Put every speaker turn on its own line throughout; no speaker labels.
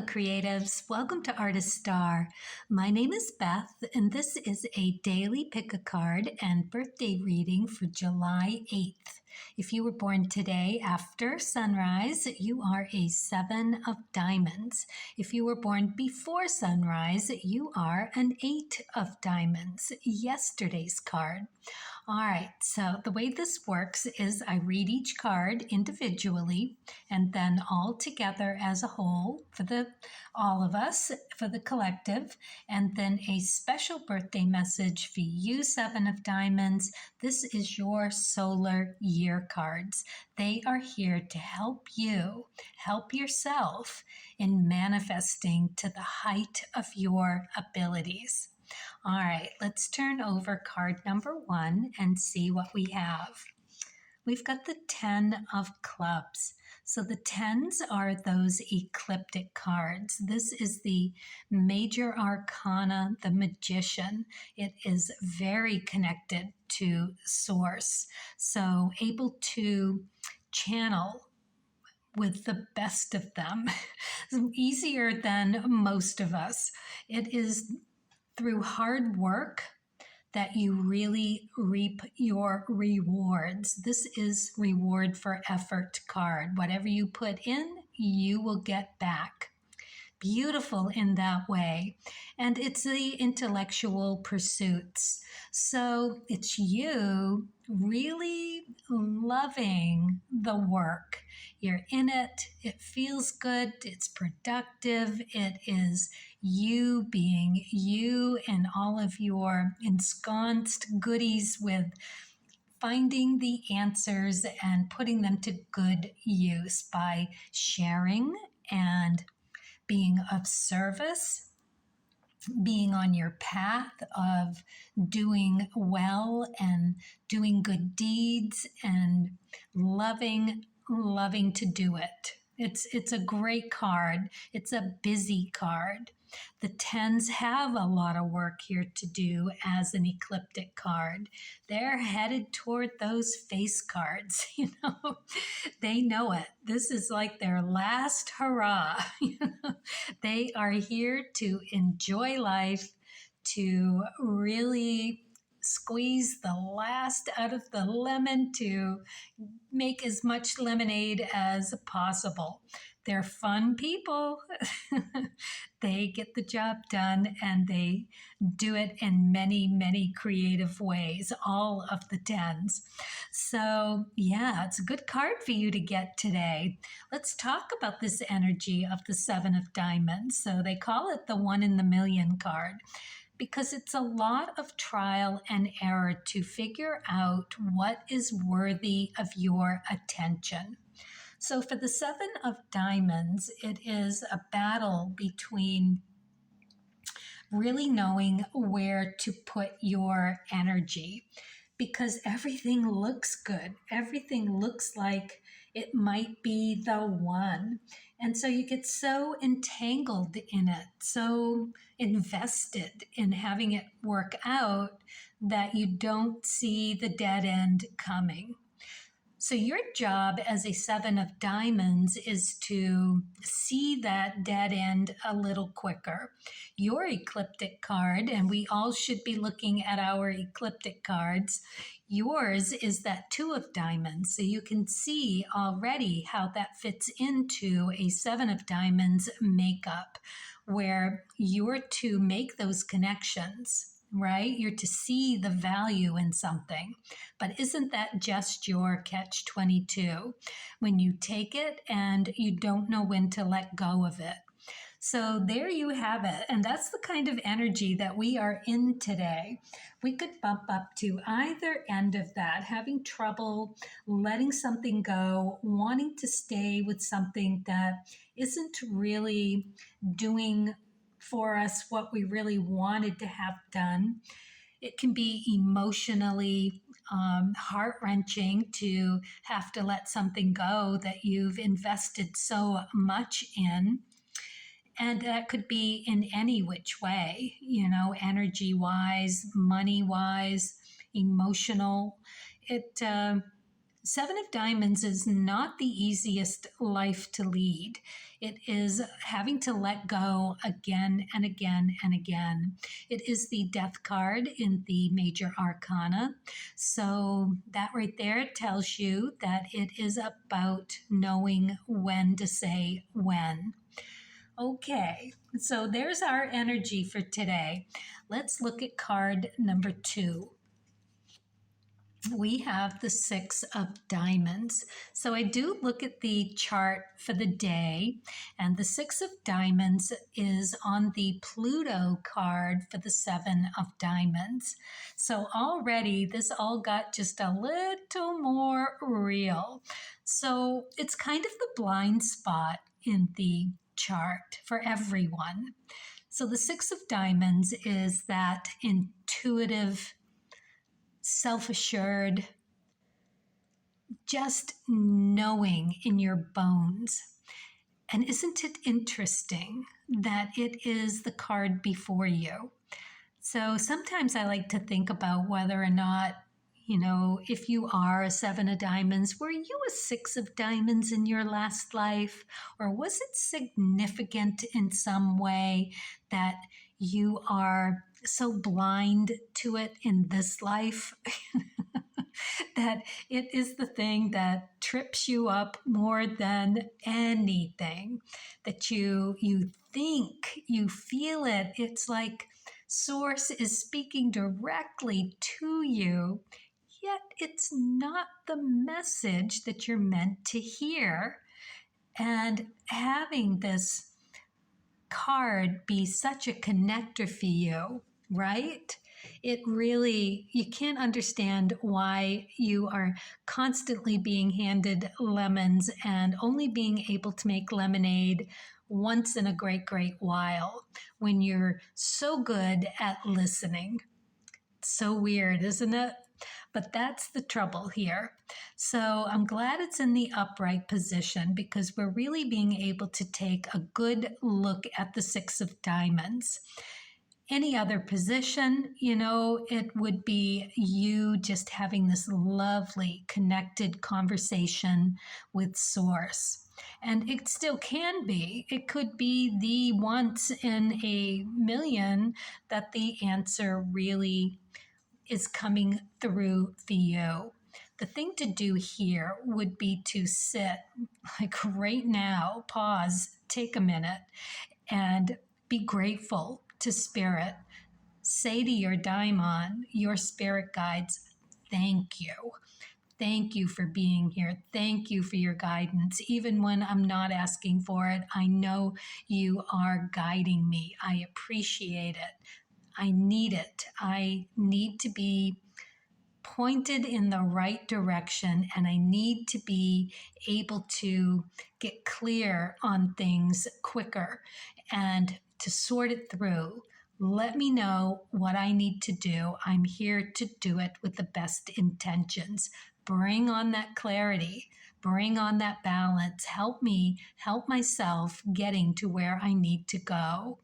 creatives. Welcome to Artist Star. My name is Beth, and this is a daily pick a card and birthday reading for July 8th. If you were born today after sunrise, you are a 7 of diamonds. If you were born before sunrise, you are an 8 of diamonds, yesterday's card. All right, so the way this works is I read each card individually and then all together as a whole for all of us, for the collective, and then a special birthday message for you, 7 of diamonds. This is your solar year cards. They are here to help you, help yourself in manifesting to the height of your abilities. All right, let's turn over card number 1 and see what we have. We've got the 10 of clubs. So the 10s are those ecliptic cards. This is the major arcana, the magician. It is very connected to source. So able to channel with the best of them. Easier than most of us. It is through hard work that you really reap your rewards. This is reward for effort card. Whatever you put in, you will get back. Beautiful in that way. And it's the intellectual pursuits. So it's you really loving the work. You're in it. It feels good. It's productive. It is you being you and all of your ensconced goodies with finding the answers and putting them to good use by sharing and being of service, being on your path of doing well and doing good deeds and loving to do it. It's a great card. It's a busy card. The 10s have a lot of work here to do as an ecliptic card. They're headed toward those face cards, They know it. This is like their last hurrah. They are here to enjoy life, to really squeeze the last out of the lemon to make as much lemonade as possible. They're fun people. They get the job done and they do it in many, many creative ways, all of the 10s. So yeah, it's a good card for you to get today. Let's talk about this energy of the 7 of diamonds. So they call it the 1 in the million card, because it's a lot of trial and error to figure out what is worthy of your attention. So for the 7 of diamonds, it is a battle between really knowing where to put your energy, because everything looks good. Everything looks like it might be the one. And so you get so entangled in it, so invested in having it work out that you don't see the dead end coming. So your job as a 7 of diamonds is to see that dead end a little quicker. Your ecliptic card, and we all should be looking at our ecliptic cards, yours is that 2 of diamonds. So you can see already how that fits into a 7 of diamonds makeup, where you're to make those connections. Right? You're to see the value in something. But isn't that just your catch-22? When you take it and you don't know when to let go of it. So there you have it. And that's the kind of energy that we are in today. We could bump up to either end of that, having trouble letting something go, wanting to stay with something that isn't really doing for us what we really wanted to have done. It can be emotionally heart-wrenching to have to let something go that you've invested so much in. And that could be in any which way, energy-wise, money-wise, emotional. Seven of Diamonds is not the easiest life to lead. It is having to let go again and again and again. It is the Death card in the Major Arcana. So that right there tells you that it is about knowing when to say when. Okay, so there's our energy for today. Let's look at card number 2. We have the 6 of Diamonds. So I do look at the chart for the day, and the 6 of Diamonds is on the Pluto card for the 7 of Diamonds. So already this all got just a little more real. So it's kind of the blind spot in the chart for everyone. So the 6 of Diamonds is that intuitive, self-assured, just knowing in your bones. And isn't it interesting that it is the card before you? So sometimes I like to think about whether or not, if you are a 7 of Diamonds, were you a 6 of Diamonds in your last life? Or was it significant in some way that you are so blind to it in this life that it is the thing that trips you up more than anything, that you think, you feel it. It's like Source is speaking directly to you, yet it's not the message that you're meant to hear. And having this card be such a connector for you, right? It really, you can't understand why you are constantly being handed lemons and only being able to make lemonade once in a great, great while when you're so good at listening. It's so weird, isn't it? But that's the trouble here. So I'm glad it's in the upright position because we're really being able to take a good look at the 6 of Diamonds. Any other position, it would be you just having this lovely connected conversation with Source. And it still can be. It could be the once in a million that the answer really is coming through for you. The thing to do here would be to sit, like right now, pause, take a minute, and be grateful to Spirit. Say to your daimon, your spirit guides, thank you. Thank you for being here. Thank you for your guidance. Even when I'm not asking for it, I know you are guiding me. I appreciate it. I need it. I need to be pointed in the right direction, and I need to be able to get clear on things quicker and to sort it through. Let me know what I need to do. I'm here to do it with the best intentions. Bring on that clarity. Bring on that balance. Help me help myself getting to where I need to go.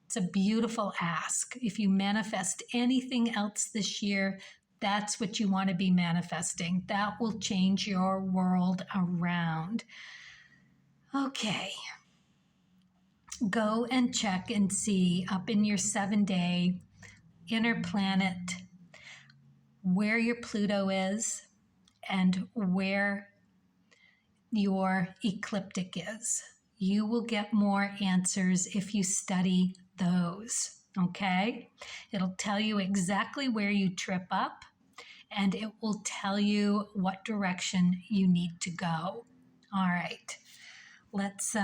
It's a beautiful ask. If you manifest anything else this year, that's what you want to be manifesting. That will change your world around. Okay. Go and check and see up in your 7-day inner planet where your Pluto is and where your ecliptic is. You will get more answers if you study those. Okay? It'll tell you exactly where you trip up, and it will tell you what direction you need to go. All right. Let's,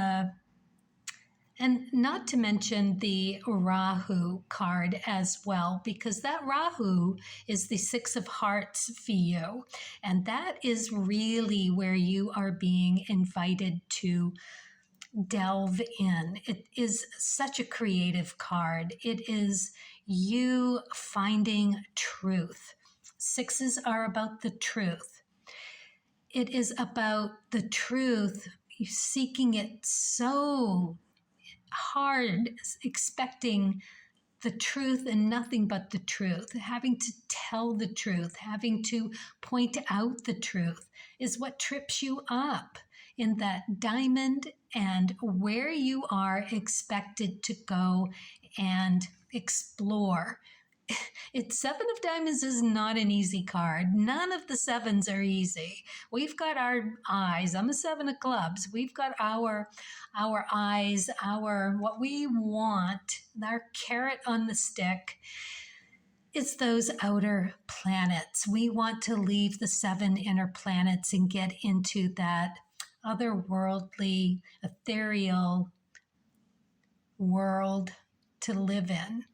and not to mention the Rahu card as well, because that Rahu is the 6 of Hearts for you. And that is really where you are being invited to delve in. It is such a creative card. It is you finding truth. 6s are about the truth. It is about the truth, seeking it so hard, expecting the truth and nothing but the truth, having to tell the truth, having to point out the truth is what trips you up in that diamond and where you are expected to go and explore. It's Seven of Diamonds is not an easy card. None of the sevens are easy. We've got our eyes. I'm a Seven of Clubs. We've got our eyes, our what we want, our carrot on the stick. It's those outer planets. We want to leave the seven inner planets and get into that otherworldly, ethereal world to live in.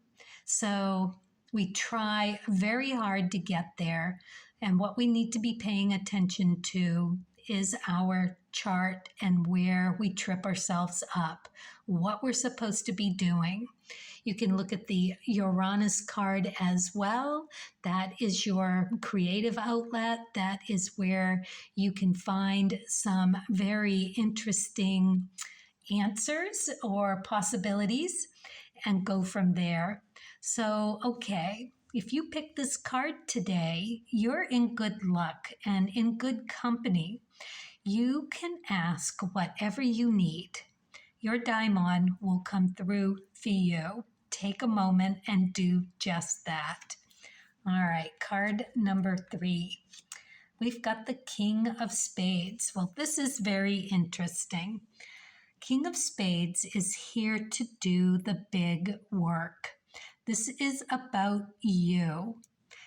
So we try very hard to get there. And what we need to be paying attention to is our chart and where we trip ourselves up, what we're supposed to be doing. You can look at the Uranus card as well. That is your creative outlet. That is where you can find some very interesting answers or possibilities and go from there. So, okay, if you pick this card today, you're in good luck and in good company. You can ask whatever you need. Your daimon will come through for you. Take a moment and do just that. All right, card number 3. We've got the King of Spades. Well, this is very interesting. King of Spades is here to do the big work. This is about you.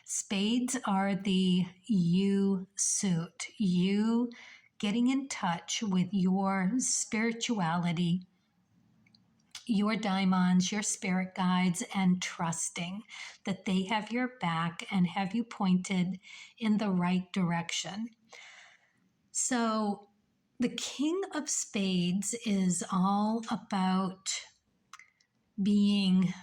Spades are the you suit, you getting in touch with your spirituality, your daimons, your spirit guides, and trusting that they have your back and have you pointed in the right direction. So the King of Spades is all about being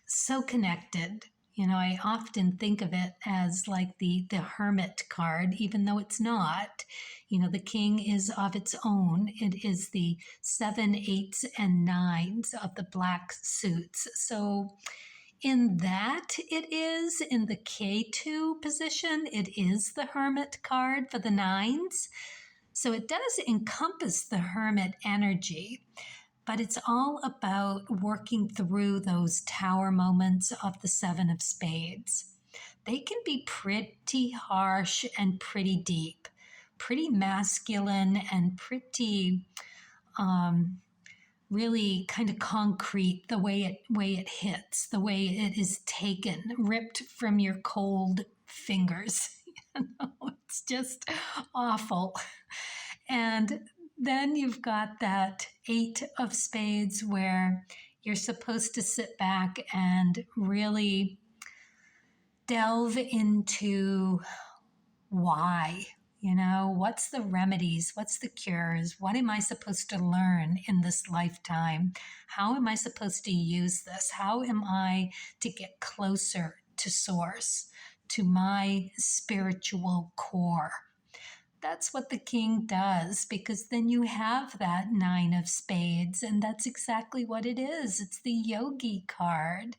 so connected. You know, I often think of it as like the Hermit card, even though it's not. You know, the king is of its own. It is the 7, 8s, and 9s of the black suits. So in that, it is in the K2 position, it is the Hermit card for the 9s. So it does encompass the Hermit energy. But it's all about working through those tower moments of the 7 of Spades. They can be pretty harsh and pretty deep, pretty masculine and pretty really kind of concrete, the way it hits, the way it is taken, ripped from your cold fingers. You know, it's just awful. And then you've got that 8 of Spades where you're supposed to sit back and really delve into why. You know, what's the remedies? What's the cures? What am I supposed to learn in this lifetime? How am I supposed to use this? How am I to get closer to source, to my spiritual core? That's what the king does, because then you have that 9 of Spades, and that's exactly what it is. It's the yogi card.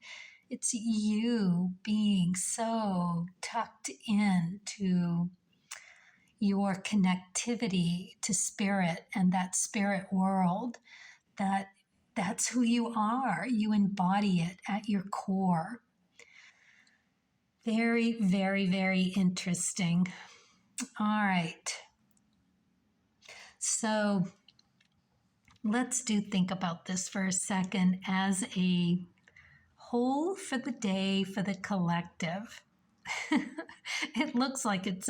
It's you being so tucked into your connectivity to spirit and that spirit world, that's who you are. You embody it at your core. Very, very, very interesting. All right. So let's think about this for a second as a whole for the day for the collective. It looks like it's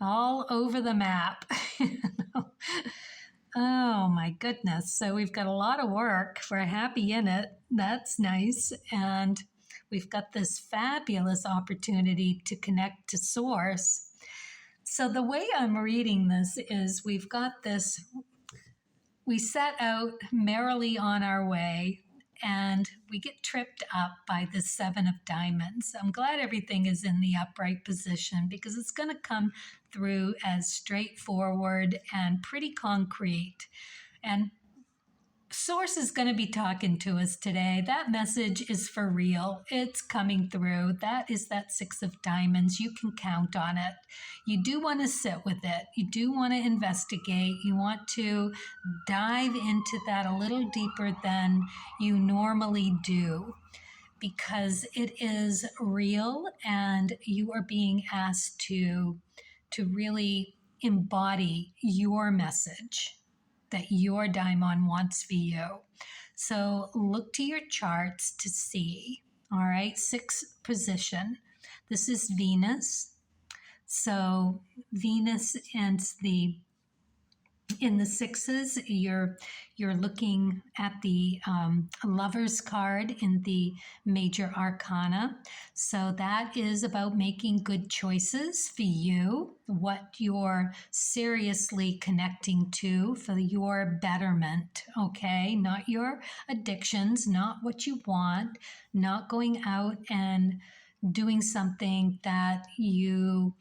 all over the map. You know? Oh my goodness. So we've got a lot of work. We're happy in it. That's nice. And we've got this fabulous opportunity to connect to source. So the way I'm reading this is we've got this, we set out merrily on our way and we get tripped up by the 7 of Diamonds. I'm glad everything is in the upright position because it's going to come through as straightforward and pretty concrete. And Source is going to be talking to us today. That message is for real. It's coming through. That is that Six of Diamonds. You can count on it. You do want to sit with it. You do want to investigate. You want to dive into that a little deeper than you normally do, because it is real and you are being asked to really embody your message that your daimon wants for you. So look to your charts to see. All right, sixth position. This is Venus. So Venus and in the sixes, you're looking at the Lovers card in the major arcana. So that is about making good choices for you, what you're seriously connecting to for your betterment, okay? Not your addictions, not what you want, not going out and doing something that you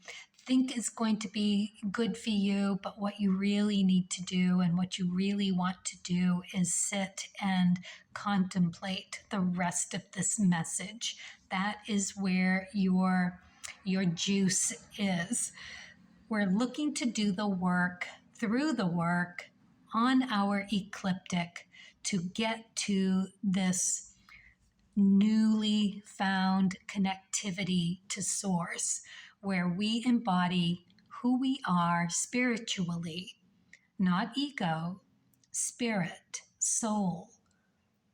think is going to be good for you, but what you really need to do and what you really want to do is sit and contemplate the rest of this message. That is where your juice is. We're looking to do the work, through the work, on our ecliptic to get to this newly found connectivity to source, where we embody who we are spiritually, not ego, spirit, soul.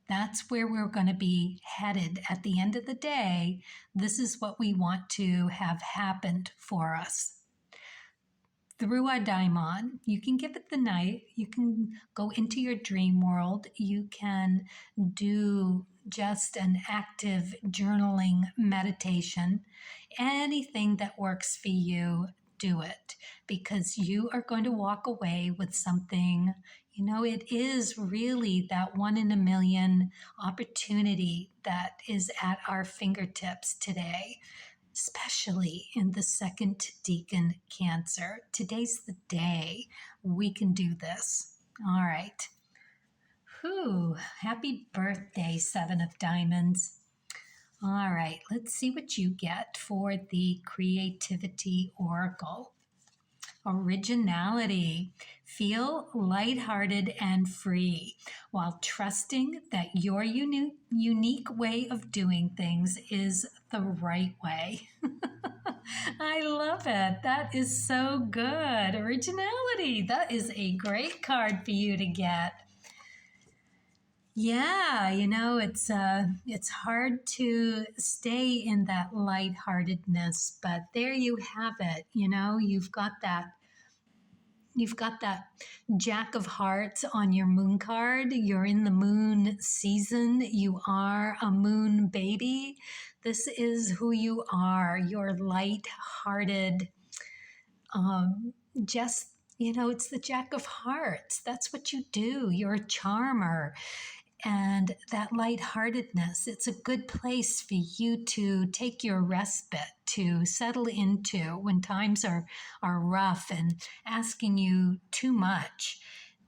That's where we're going to be headed at the end of the day. This is what we want to have happened for us. Through our daimon, you can give it the night, you can go into your dream world, you can do just an active journaling meditation, anything that works for you, do it, because you are going to walk away with something. You know, it is really that 1 in a million opportunity that is at our fingertips today, especially in the second decan Cancer. Today's the day we can do this. All right. Whew, happy birthday, Seven of Diamonds. All right, let's see what you get for the Creativity Oracle. Originality. Feel lighthearted and free while trusting that your unique way of doing things is the right way. I love it. That is so good. Originality. That is a great card for you to get. Yeah, you know, it's hard to stay in that lightheartedness, but there you have it. You know, you've got that Jack of Hearts on your moon card. You're in the moon season. You are a moon baby. This is who you are. You're light-hearted. Just, you know, it's the Jack of Hearts. That's what you do. You're a charmer. And that lightheartedness, it's a good place for you to take your respite, to settle into when times are rough and asking you too much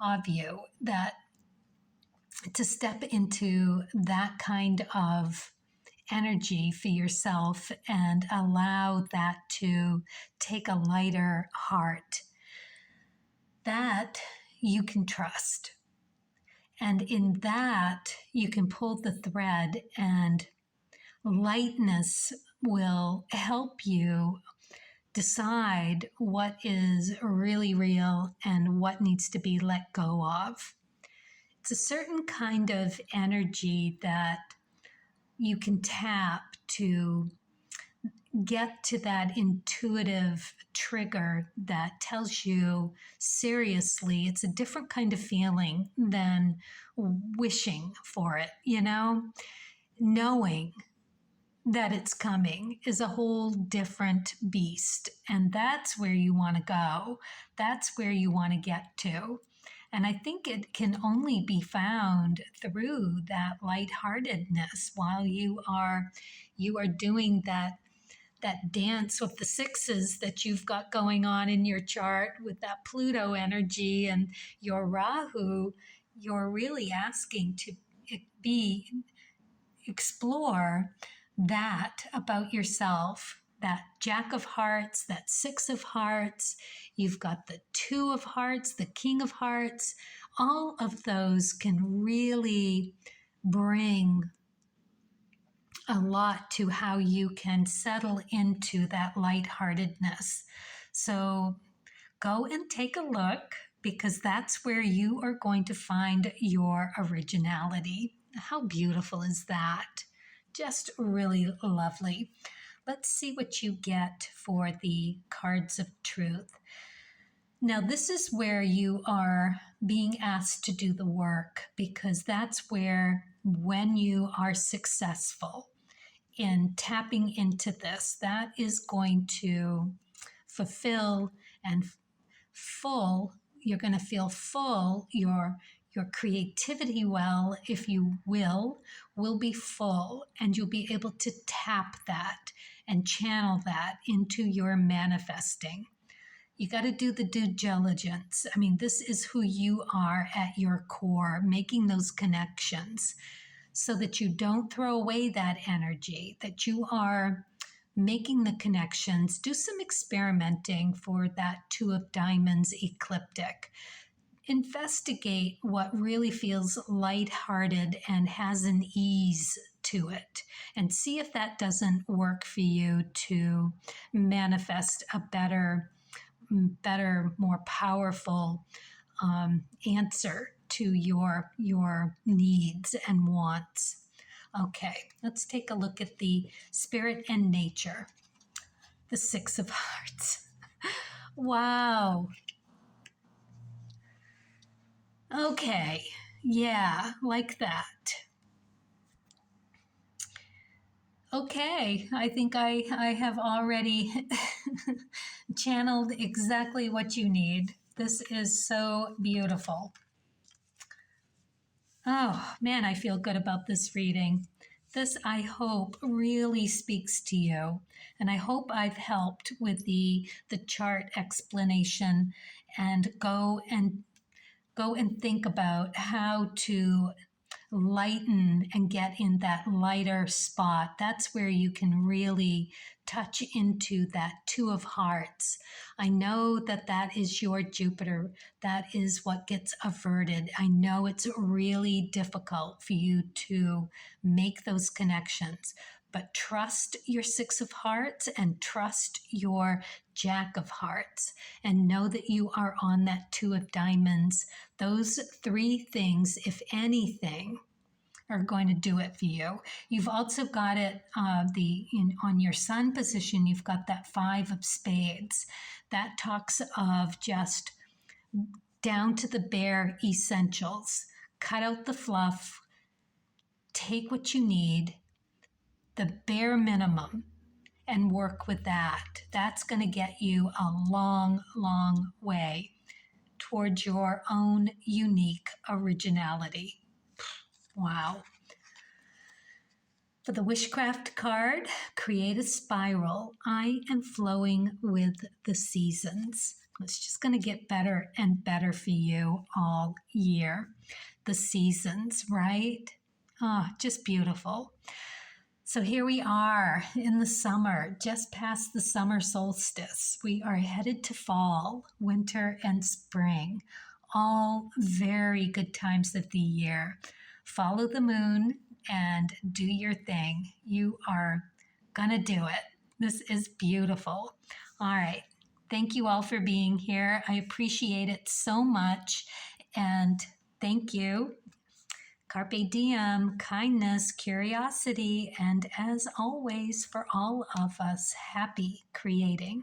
of you, that to step into that kind of energy for yourself and allow that to take a lighter heart that you can trust. And in that, you can pull the thread, and lightness will help you decide what is really real and what needs to be let go of. It's a certain kind of energy that you can tap to get to that intuitive trigger that tells you seriously. It's a different kind of feeling than wishing for it, you know? Knowing that it's coming is a whole different beast. And that's where you want to go. That's where you want to get to. And I think it can only be found through that lightheartedness while you are doing that dance with the sixes that you've got going on in your chart with that Pluto energy and your Rahu. you're really asking to be explore that about yourself, that Jack of Hearts, that Six of Hearts. You've got the Two of Hearts, the King of Hearts. All of those can really bring a lot to how you can settle into that lightheartedness. So go and take a look, because that's where you are going to find your originality. How beautiful is that? Just really lovely. Let's see what you get for the cards of truth. Now, this is where you are being asked to do the work, because that's where, when you are successful in tapping into this, that is going to fulfill and full. You're going to feel full. Your creativity well, if you will be full, and you'll be able to tap that and channel that into your manifesting. You got to do the due diligence. I mean, this is who you are at your core, making those connections so that you don't throw away that energy, that you are making the connections. Do some experimenting for that Two of Diamonds ecliptic. Investigate what really feels lighthearted and has an ease to it, and see if that doesn't work for you to manifest a better, more powerful answer to your needs and wants. Okay, let's take a look at the spirit and nature. The Six of Hearts. Wow. Okay, yeah, like that. Okay, I think I have already channeled exactly what you need. This is so beautiful. Oh man, I feel good about this reading. This, I hope, really speaks to you. And I hope I've helped with the chart explanation, and go and think about how to lighten and get in that lighter spot. That's where you can really touch into that Two of Hearts. I know that that is your Jupiter. That is what gets averted. I know it's really difficult for you to make those connections, but trust your Six of Hearts and trust your Jack of Hearts, and know that you are on that Two of Diamonds. Those three things, if anything, are going to do it for you. You've also got it on your Sun position. You've got that Five of Spades. That talks of just down to the bare essentials. Cut out the fluff. Take what you need, the bare minimum, and work with that. That's going to get you a long, long way towards your own unique originality. Wow. For the Wishcraft card, create a spiral. I am flowing with the seasons. It's just going to get better and better for you all year. The seasons, right? Ah, just beautiful. So here we are in the summer, just past the summer solstice. We are headed to fall, winter, and spring. All very good times of the year. Follow the moon and do your thing. You are gonna do it. This is beautiful. All right. Thank you all for being here. I appreciate it so much. And thank you. Carpe diem, kindness, curiosity, and as always, for all of us, happy creating.